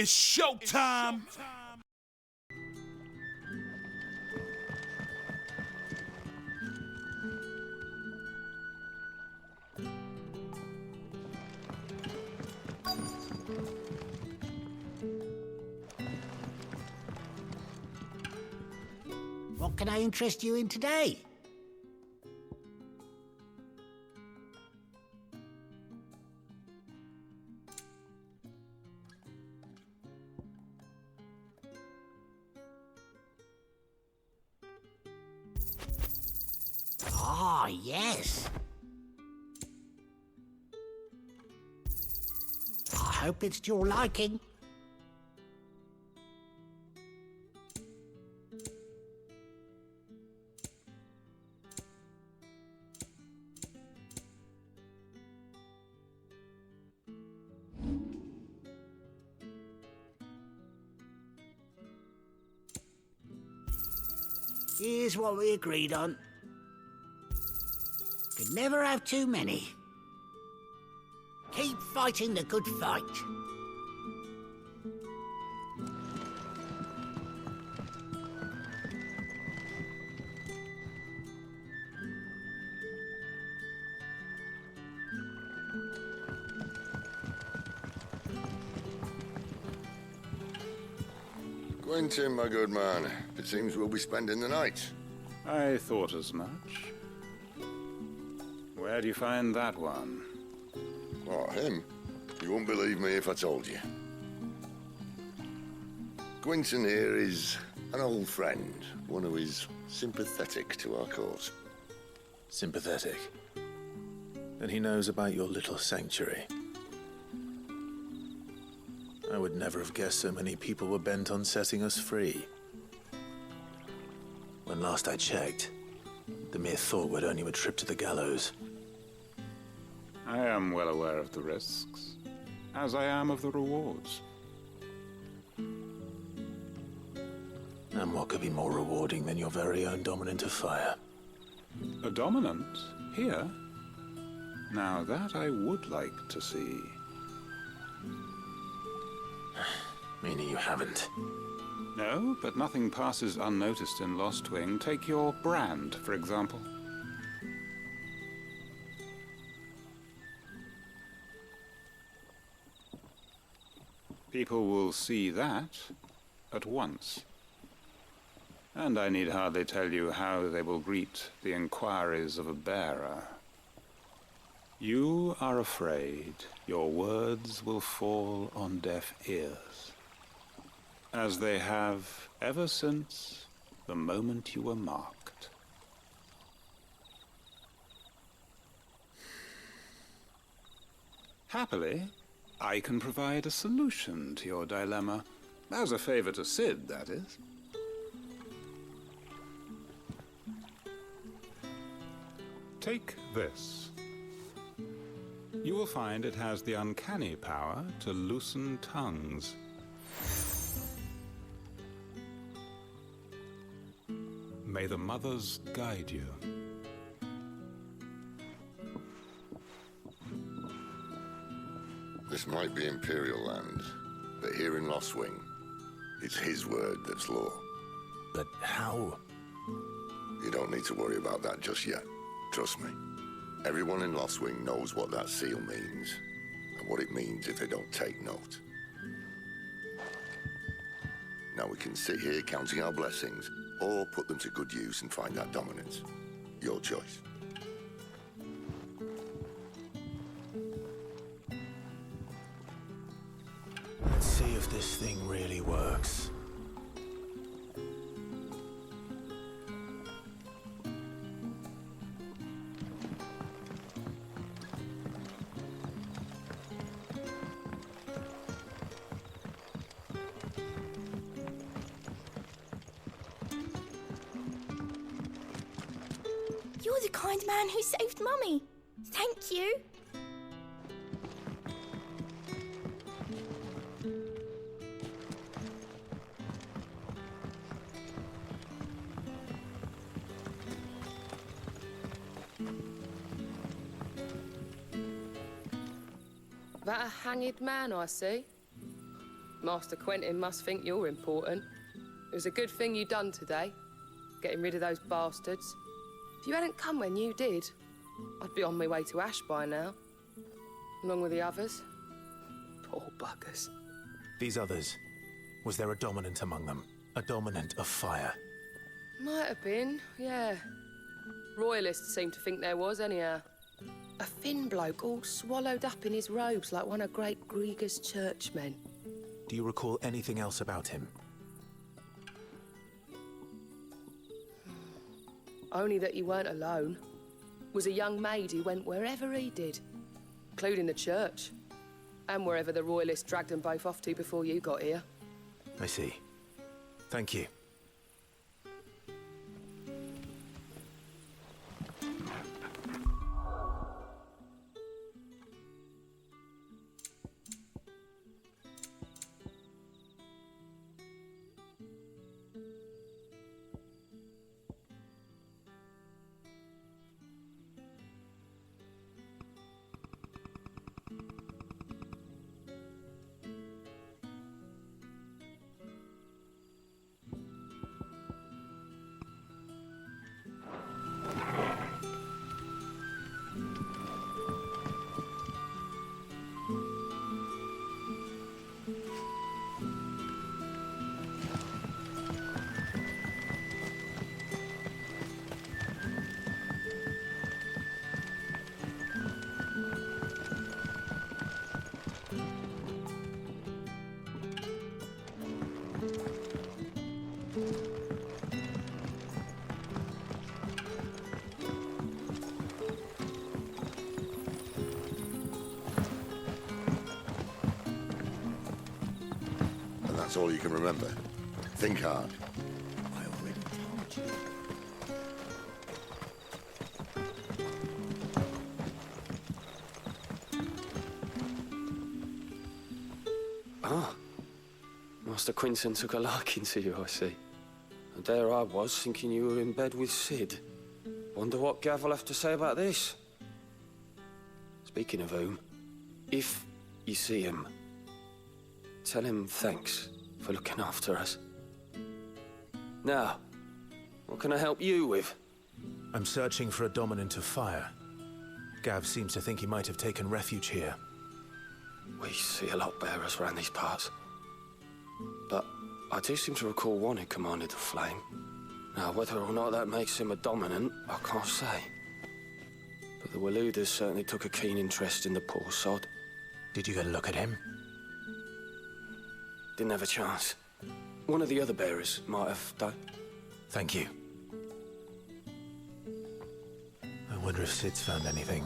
It's showtime. What can I interest you in today? Ah, yes. I hope it's to your liking. Here's what we agreed on. Could never have too many. Keep fighting the good fight. Quentin, my good man, it seems we'll be spending the night. I thought as much. Where do you find that one? Oh, him? You won't believe me if I told you. Quentin here is an old friend, one who is sympathetic to our cause. Sympathetic? Then he knows about your little sanctuary. I would never have guessed so many people were bent on setting us free. When last I checked, the mere thought would earn you a trip to the gallows. I am well aware of the risks, as I am of the rewards. And what could be more rewarding than your very own dominant of fire? A dominant? Here? Now that I would like to see. Meaning you haven't? No, but nothing passes unnoticed in Lost Wing. Take your brand, for example. People will see that at once. And I need hardly tell you how they will greet the inquiries of a bearer. You are afraid your words will fall on deaf ears, as they have ever since the moment you were marked. Happily, I can provide a solution to your dilemma. As a favor to Sid, that is. Take this. You will find it has the uncanny power to loosen tongues. May the mothers guide you. This might be Imperial land, but here in Lost Wing, it's his word that's law. But how? You don't need to worry about that just yet. Trust me. Everyone in Lost Wing knows what that seal means, and what it means if they don't take note. Now we can sit here counting our blessings, or put them to good use and find that dominance. Your choice. Let's see if this thing really works. You're the kind man who saved Mummy. Thank you. That a hanged man I see? Master Quentin must think you're important. It was a good thing you done today, getting rid of those bastards. If you hadn't come when you did, I'd be on my way to Ash by now, along with the others. Poor buggers. These others, was there a dominant among them? A dominant of fire? Might have been, yeah. Royalists seem to think there was, anyhow. A thin bloke all swallowed up in his robes like one of Great Gregor's churchmen. Do you recall anything else about him? Only that he weren't alone. Was a young maid who went wherever he did, including the church, and wherever the Royalists dragged them both off to before you got here. I see. Thank you. That's all you can remember. Think hard. I already told you. Ah. Master Quinton took a liking to you, I see. And there I was, thinking you were in bed with Sid. Wonder what Gav will have to say about this. Speaking of whom, if you see him, tell him thanks for looking after us. Now, what can I help you with? I'm searching for a dominant of fire. Gav seems to think he might have taken refuge here. We see a lot bearers around these parts. But I do seem to recall one who commanded the flame. Now, whether or not that makes him a dominant, I can't say. But the Waluders certainly took a keen interest in the poor sod. Did you get a look at him? Didn't have a chance. One of the other bearers might have done. Thank you. I wonder if Sid's found anything.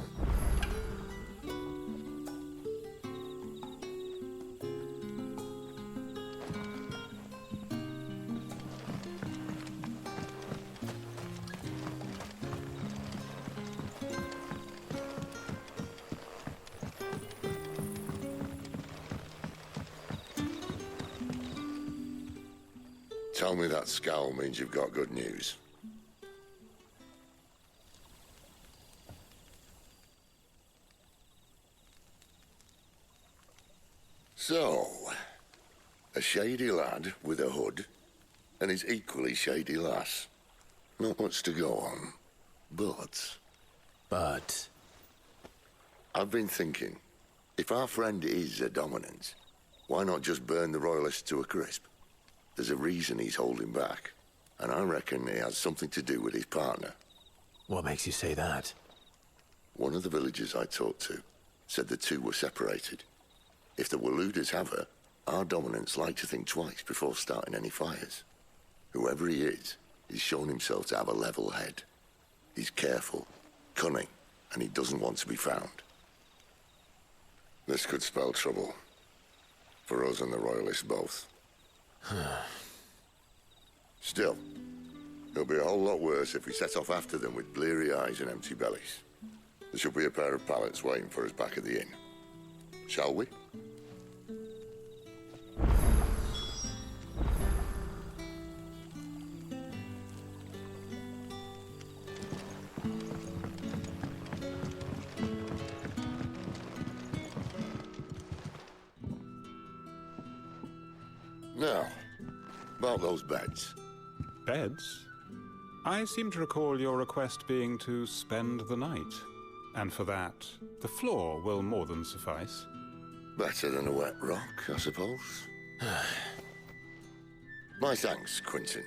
Tell me that scowl means you've got good news. So, a shady lad with a hood and his equally shady lass. Not much to go on, but... I've been thinking, if our friend is a dominant, why not just burn the Royalists to a crisp? There's a reason he's holding back, and I reckon it has something to do with his partner. What makes you say that? One of the villagers I talked to said the two were separated. If the Waluders have her, our dominants like to think twice before starting any fires. Whoever he is, he's shown himself to have a level head. He's careful, cunning, and he doesn't want to be found. This could spell trouble. For us and the Royalists both. Still, it'll be a whole lot worse if we set off after them with bleary eyes and empty bellies. There should be a pair of pallets waiting for us back at the inn. Shall we? Now, about those beds. Beds? I seem to recall your request being to spend the night. And for that, the floor will more than suffice. Better than a wet rock, I suppose. My thanks, Quentin.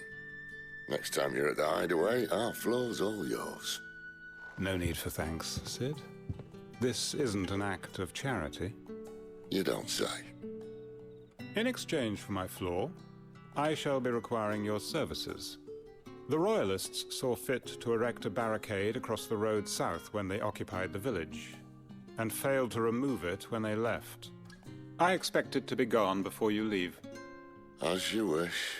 Next time you're at the hideaway, our floor's all yours. No need for thanks, Sid. This isn't an act of charity. You don't say. In exchange for my floor, I shall be requiring your services. The Royalists saw fit to erect a barricade across the road south when they occupied the village, and failed to remove it when they left. I expect it to be gone before you leave. As you wish.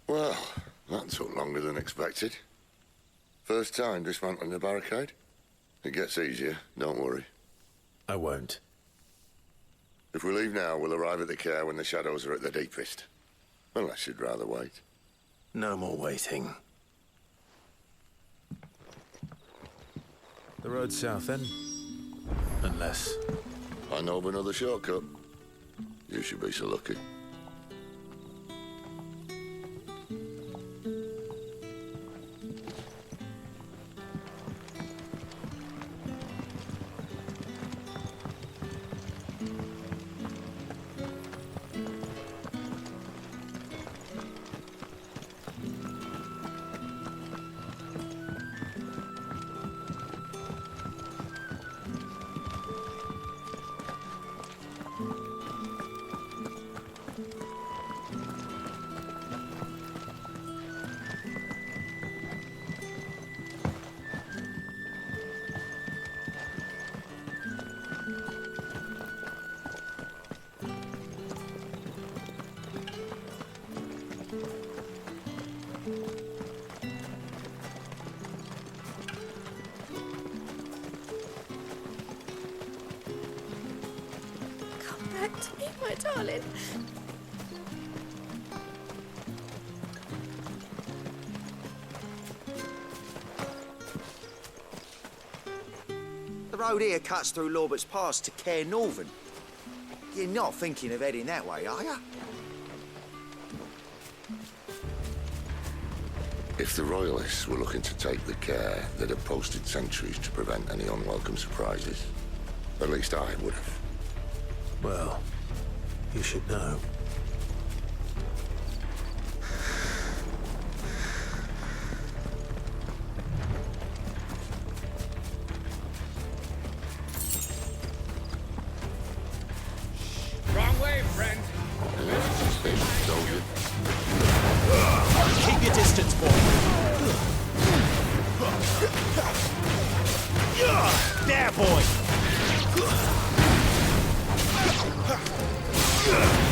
Well, that took longer than expected. First time dismantling the barricade? It gets easier, don't worry. I won't. If we leave now, we'll arrive at the care when the shadows are at their deepest. Unless you'd rather wait. No more waiting. The road south, then? Unless... I know of another shortcut. You should be so lucky. Come back to me, my darling. The road here cuts through Lorbert's Pass to Care Northern. You're not thinking of heading that way, are you? If the Royalists were looking to take the care, they'd have posted sentries to prevent any unwelcome surprises. At least I would have. Well, you should know. Wrong way, friend. Told you. Keep your distance, boy. There, boy.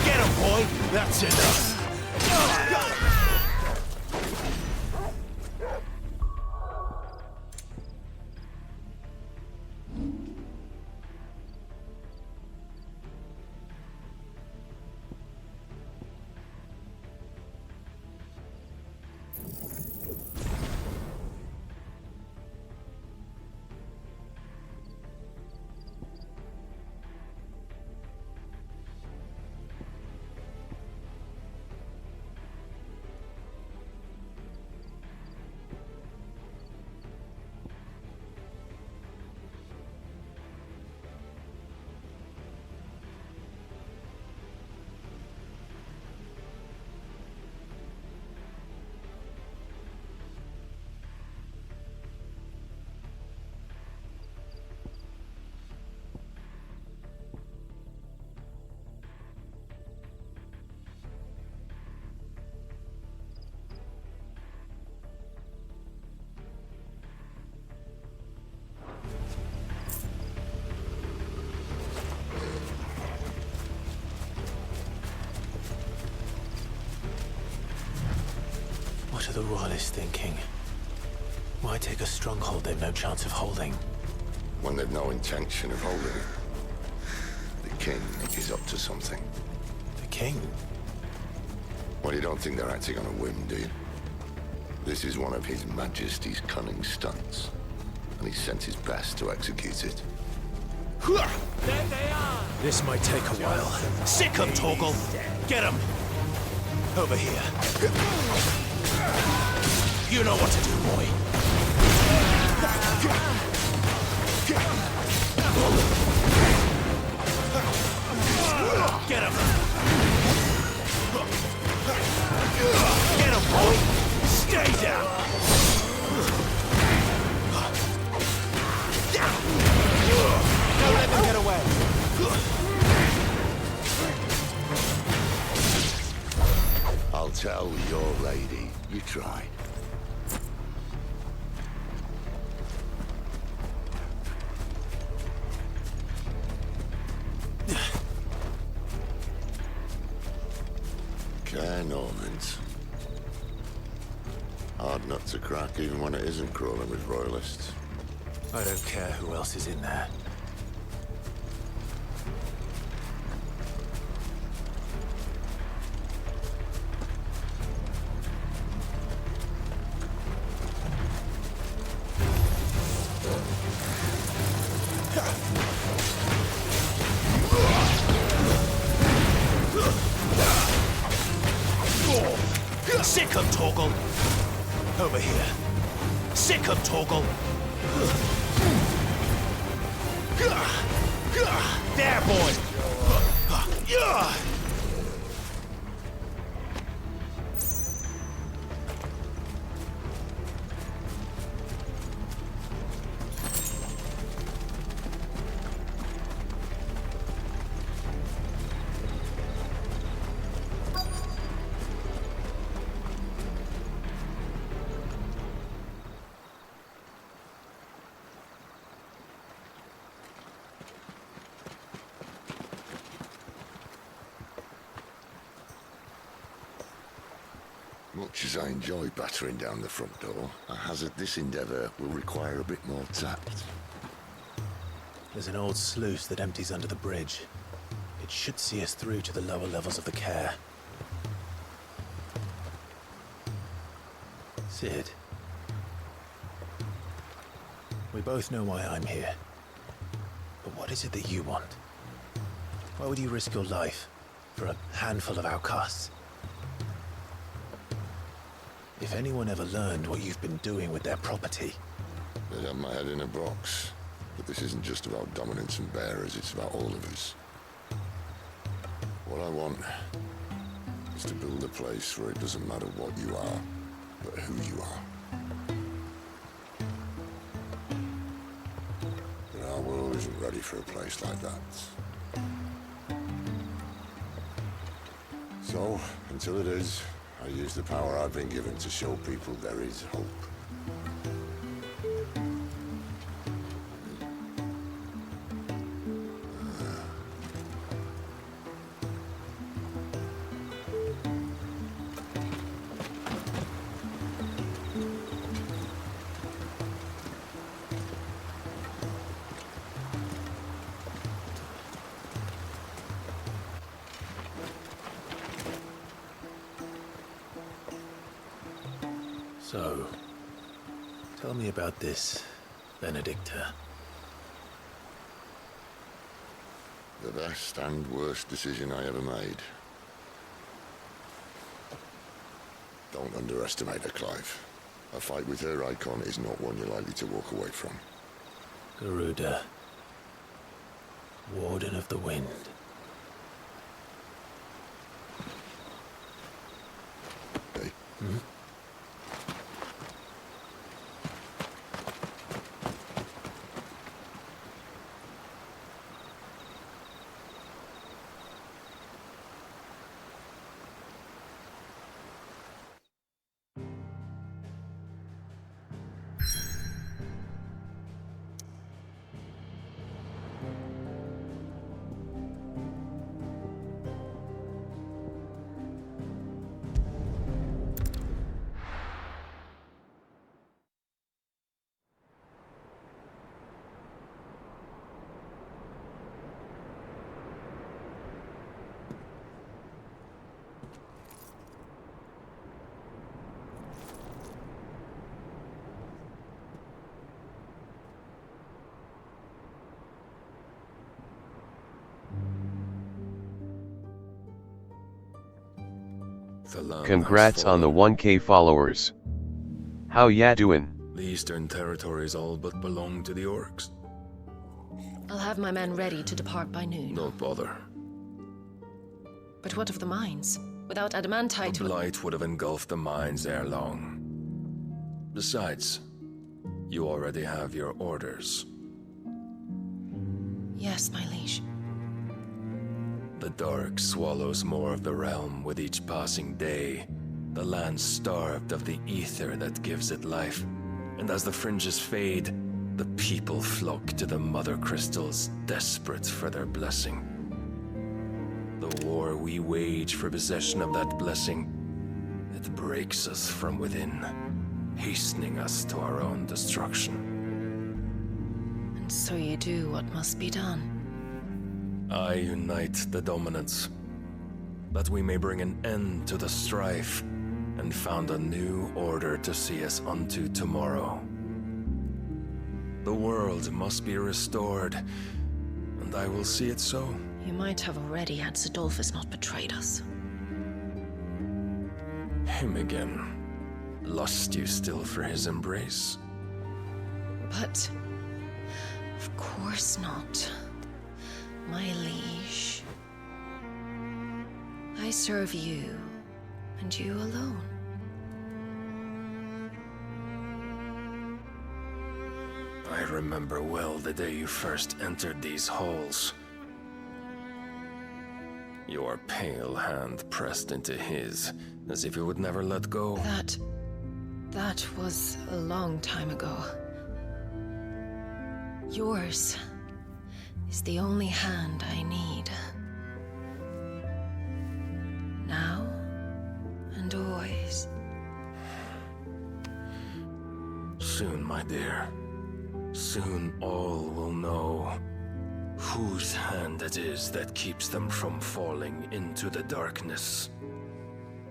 Get him, boy. That's enough. What are the Royalists thinking? Why take a stronghold they've no chance of holding? When they've no intention of holding it. The king is up to something. The king? Well, you don't think they're acting on a whim, do you? This is one of His Majesty's cunning stunts, and he sent his best to execute it. There they are! This might take a while. Sick 'em, Torgal! Get 'em! Over here. You know what to do, boy. Get him! Get him, boy! Stay down! Don't let them get away! I'll tell your lady. You try. Norvins. Hard nut to crack, even when it isn't crawling with royalists. I don't care who else is in there. Sick 'em, Torgal! Over here. Sick 'em, Torgal! There, boy! Much as I enjoy battering down the front door, I hazard this endeavour will require a bit more tact. There's an old sluice that empties under the bridge. It should see us through to the lower levels of the care. Sid. We both know why I'm here. But what is it that you want? Why would you risk your life for a handful of outcasts? If anyone ever learned what you've been doing with their property... They'd have my head in a box. But this isn't just about dominance and bearers, it's about all of us. What I want is to build a place where it doesn't matter what you are, but who you are. But our world isn't ready for a place like that. So, until it is, I use the power I've been given to show people there is hope. So, tell me about this, Benedicta. The best and worst decision I ever made. Don't underestimate her, Clive. A fight with her icon is not one you're likely to walk away from. Garuda. Warden of the Wind. Hey? Hmm? the Lamb Congrats on the 1K followers. How ya doing? The Eastern Territories all but belong to the Orcs. I'll have my men ready to depart by noon. Don't bother. But what of the mines? Without adamantite... The blight would have engulfed the mines ere long. Besides, you already have your orders. Yes, my liege. The dark swallows more of the realm with each passing day. The land starved of the ether that gives it life. And as the fringes fade, the people flock to the mother crystals, desperate for their blessing. The war we wage for possession of that blessing, it breaks us from within, hastening us to our own destruction. And so you do what must be done. I unite the dominants, that we may bring an end to the strife, and found a new order to see us unto tomorrow. The world must be restored, and I will see it so. You might have already had Sidolphus not betrayed us. Him again. Lust you still for his embrace? But... of course not. My liege. I serve you, and you alone. I remember well the day you first entered these halls. Your pale hand pressed into his, as if you would never let go. That was a long time ago. Yours is the only hand I need. Now and always. Soon, my dear. Soon all will know whose hand it is that keeps them from falling into the darkness.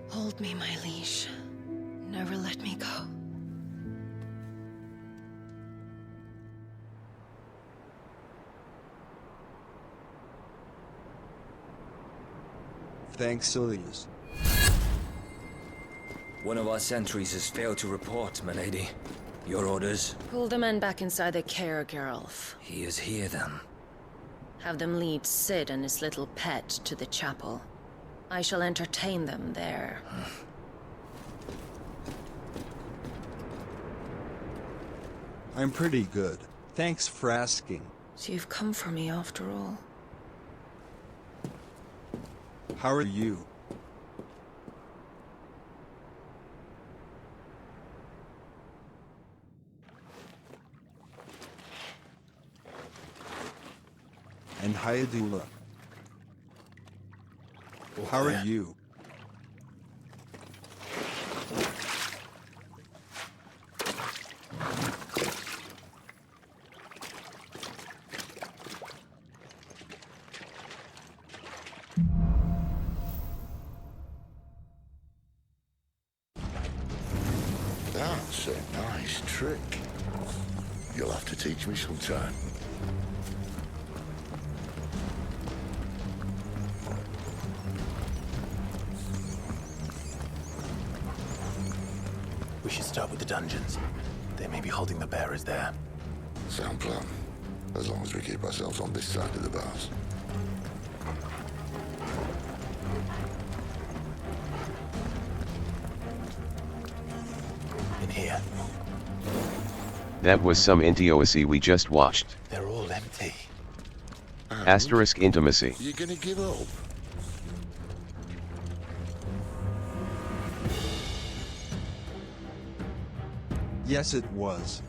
Hold me, my liege. Never let me go. Thanks, Silius. One of our sentries has failed to report, my lady. Your orders? Pull the men back inside their care, Geralf. He is here, then. Have them lead Sid and his little pet to the chapel. I shall entertain them there. I'm pretty good. Thanks for asking. So you've come for me after all. How are you? And Hayadula. How are you? That's a nice trick. You'll have to teach me sometime. We should start with the dungeons. They may be holding the bearers there. Sound plan. As long as we keep ourselves on this side of the bars. In here. That was some intimacy we just watched. They're all empty. Asterisk intimacy. You gonna give up? Yes, it was.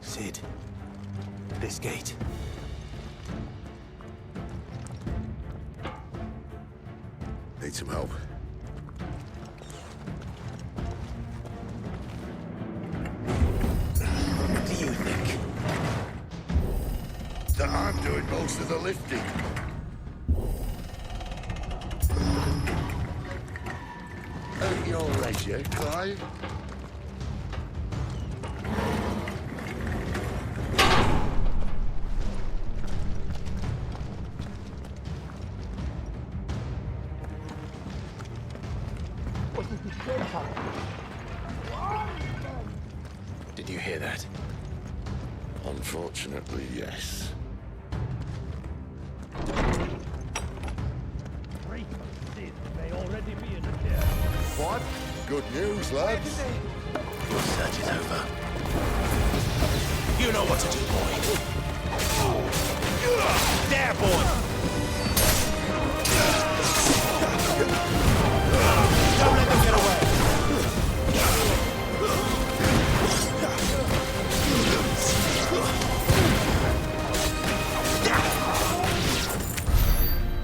Sid. This gate. Need some help. What do you think? That I'm doing most of the lifting. At your leisure, Clive. Unfortunately, yes. What? Good news, lads. Your search is over. You know what to do, boy. There, boy! Don't let them get away!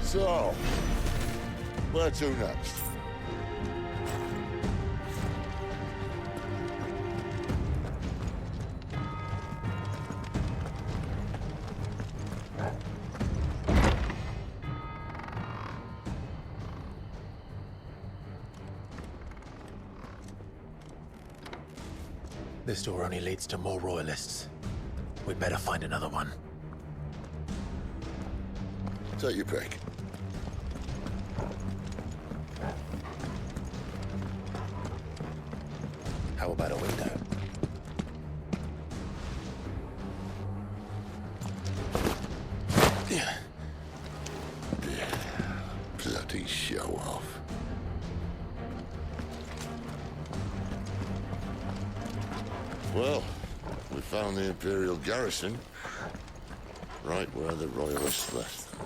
So, where to next? This door only leads to more royalists. We'd better find another one. Take your pick. How about a window? Yeah. Bloody show off. Well, we found the Imperial garrison, right where the Royalists left them.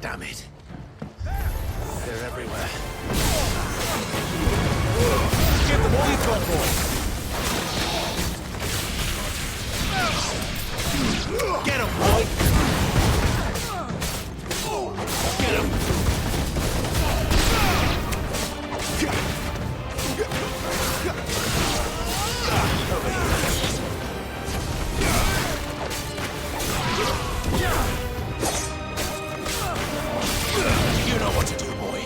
Damn it. They're everywhere. Get them all you've got, boy! Get him, boy! Get him! Over here. You know what to do, boy.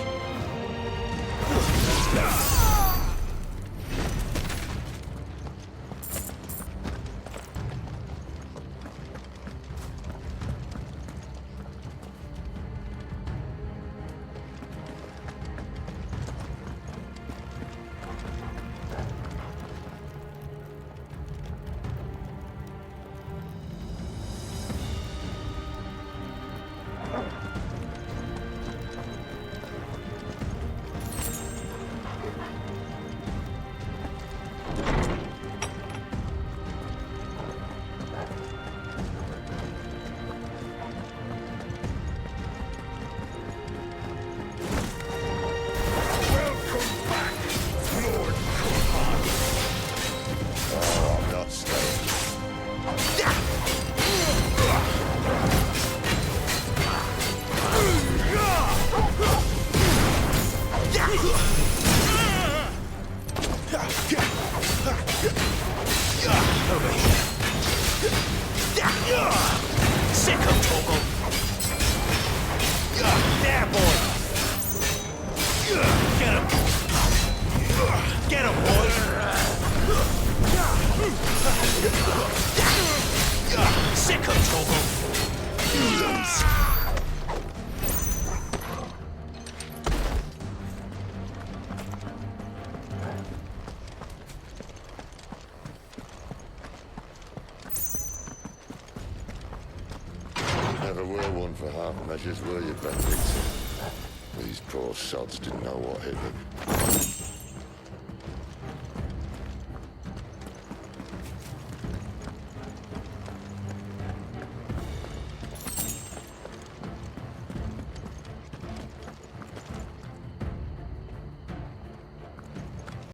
Never were one for half measures, were you, Benedict? These poor sods didn't know what hit them.